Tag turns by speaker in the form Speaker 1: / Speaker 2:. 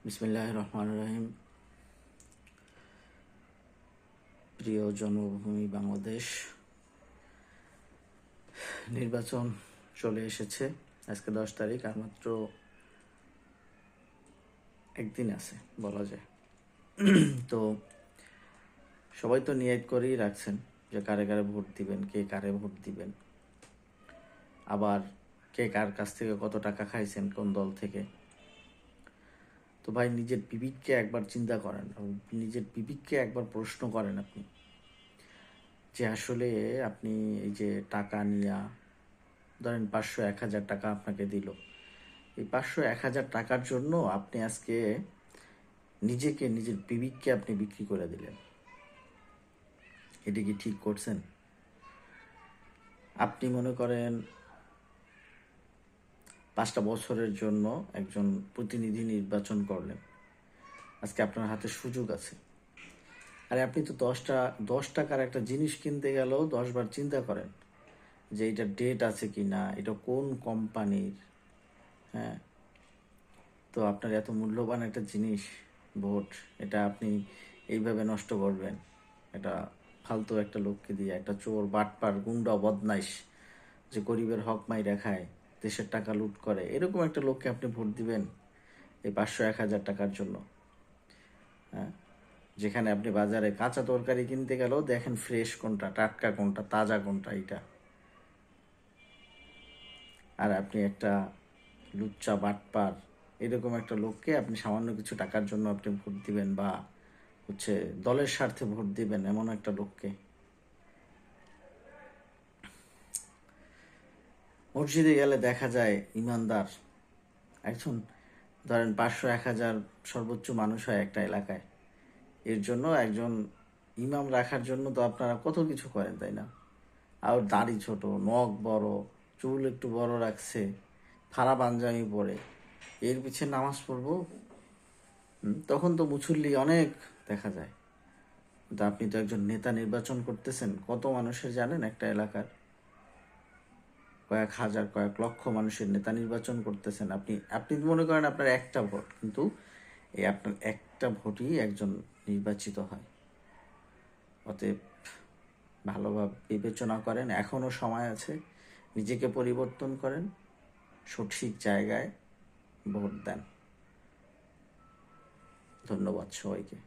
Speaker 1: বিসমিল্লাহির রহমানির রহিম। প্রিয় জন্মভূমি বাংলাদেশ, নির্বাচন চলে এসেছে। আজকে 10 তারিখ, আর মাত্র একদিন আছে বলা যায়। তো সবাই তো নিয়ত করেই রাখছেন যে কারে কারে ভোট দিবেন, কে কারে ভোট দিবেন, আবার কে কার কাছ থেকে কত টাকা খাইছেন, কোন দল থেকে। তো ভাই, নিজের বিবেককে একবার চিন্তা করেন, নিজের বিবেককে একবার প্রশ্ন করেন আপনি, যে আসলে আপনি এই যে টাকা নিয়া, ধরেন 500-1000 টাকা আপনাকে দিল, এই 500-1000 টাকার জন্য আপনি আজকে নিজেকে, নিজের বিবেককে আপনি বিক্রি করে দিলেন। এটা কি ঠিক করছেন? আপনি মনে করেন 5টা বছরের জন্য একজন প্রতিনিধি নির্বাচন করলেন, আজকে আপনার হাতে সুযোগ আছে। আরে আপনি তো 10 টাকার একটা জিনিস কিনতে গেলেও 10 বার চিন্তা করেন যে এটা ডেট আছে কি না, এটা কোন কোম্পানির। হ্যাঁ, তো আপনার এত মূল্যবান একটা জিনিস ভোট, এটা আপনি এইভাবে নষ্ট করবেন? এটা ফালতু একটা লোককে দিয়ে, একটা চোর, বাটপার, গুন্ডা, বদমাইশ, যে গরিবের হক মাইরা খায়, দেশের টাকা লুট করে, এরকম একটা লোককে আপনি ভোট দিবেন এই 500-1000 টাকার জন্য? হ্যাঁ, যেখানে আপনি বাজারে কাঁচা তরকারি কিনতে গেলেও দেখেন ফ্রেশ কোনটা, টাটকা কোনটা, তাজা কোনটা, এইটা। আর আপনি একটা লুচ্চা, বাটপার, এরকম একটা লোককে আপনি সামান্য কিছু টাকার জন্য আপনি ভোট দিবেন, বা দলের স্বার্থে ভোট দিবেন এমন একটা লোককে? মসজিদে গেলে দেখা যায় ইমানদার একজন, ধরেন 500-1000 সর্বোচ্চ মানুষ হয় একটা এলাকায়, এর জন্য একজন ইমাম রাখার জন্য তো আপনারা কত কিছু করেন, তাই না? আর দাড়ি ছোট, নখ বড়, চুল একটু বড় রাখছে, ফাড়া পাঞ্জাবি পরে, এর পিছে নামাজ পড়বো? তখন তো মুসল্লি অনেক দেখা যায়। কিন্তু আপনি তো একজন নেতা নির্বাচন করতেছেন, কত মানুষের জানেন একটা এলাকার? কয়েক হাজার, কয়েক লক্ষ মানুষের নেতা নির্বাচন করতেছেন আপনি। আপনি মনে করেন আপনার একটা ভোট, কিন্তু এই আপনার একটা ভোটই একজন নির্বাচিত হয়। অতএব ভালোভাবে বিবেচনা করেন, এখনও সময় আছে, নিজেকে পরিবর্তন করেন, সঠিক জায়গায় ভোট দেন। ধন্যবাদ সবাইকে।